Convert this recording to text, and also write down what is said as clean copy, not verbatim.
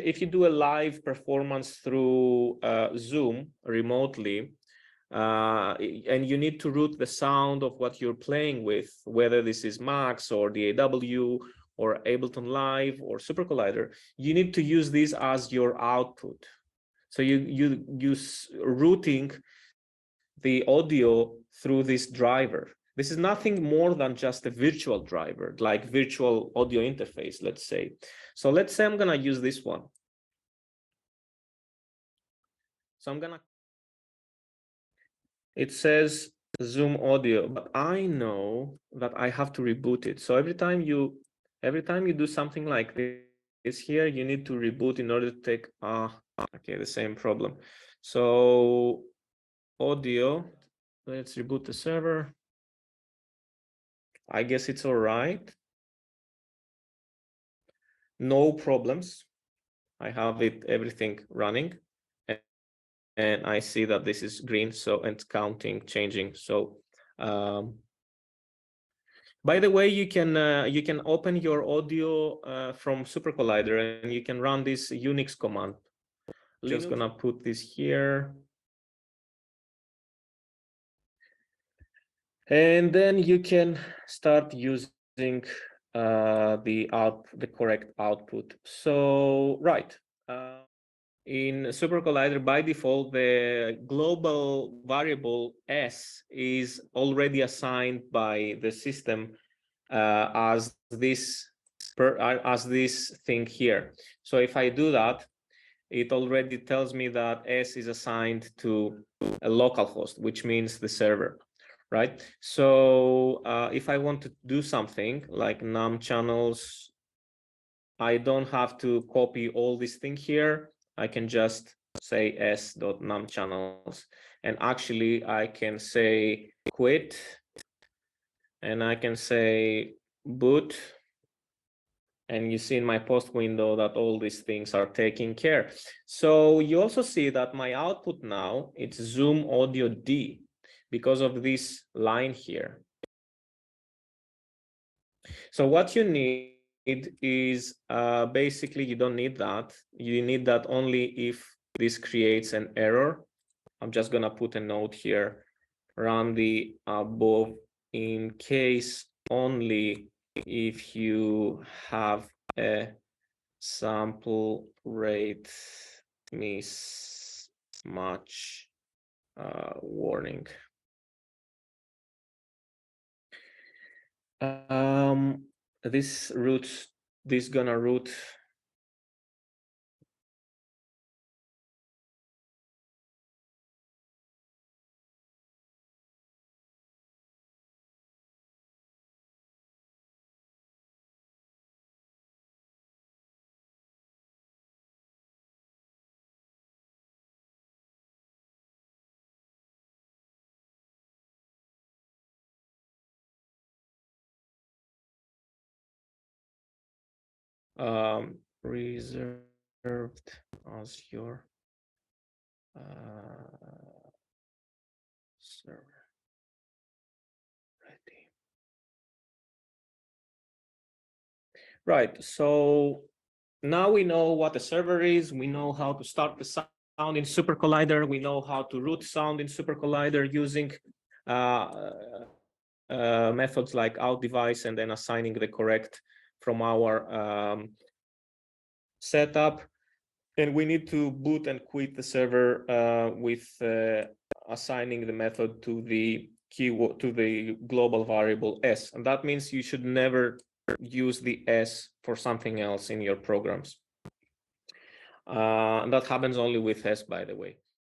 if you do a live performance through Zoom remotely, and you need to route the sound of what you're playing with, whether this is Max or the AW or Ableton Live or Super Collider, you need to use this as your output. So you use routing the audio through this driver. This is nothing more than just a virtual driver, like virtual audio interface, let's say. So let's say I'm gonna use this one. So it says Zoom audio, but I know that I have to reboot it. So every time you do something like this here, you need to reboot in order to take okay, the same problem. So audio, let's reboot the server. I guess it's all right. No problems. I have everything running, and I see that this is green, so it's counting, changing. So by the way, you can open your audio from Super Collider, and you can run this Unix command. Just gonna put this here, and then you can start using the correct output. So right, in Super Collider, by default, the global variable S is already assigned by the system as this thing here. So if I do that, it already tells me that S is assigned to a local host, which means the server, right? So if I want to do something like num channels, I don't have to copy all this thing here. I can just say s.num channels, and actually I can say quit, and I can say boot, and you see in my post window that all these things are taken care. So you also see that my output now, it's Zoom Audio D because of this line here. So what you need is basically, you don't need that. You need that only if this creates an error. I'm just gonna put a note here, run the above in case only if you have a sample rate mismatch warning. This gonna route reserved as your server ready. Right, so now we know what the server is. We know how to start the sound in Super Collider. We know how to route sound in Super Collider using methods like out device and then assigning the correct from our setup. And we need to boot and quit the server with assigning the method to the keyword, to the global variable S. And that means you should never use the S for something else in your programs. And that happens only with S, by the way.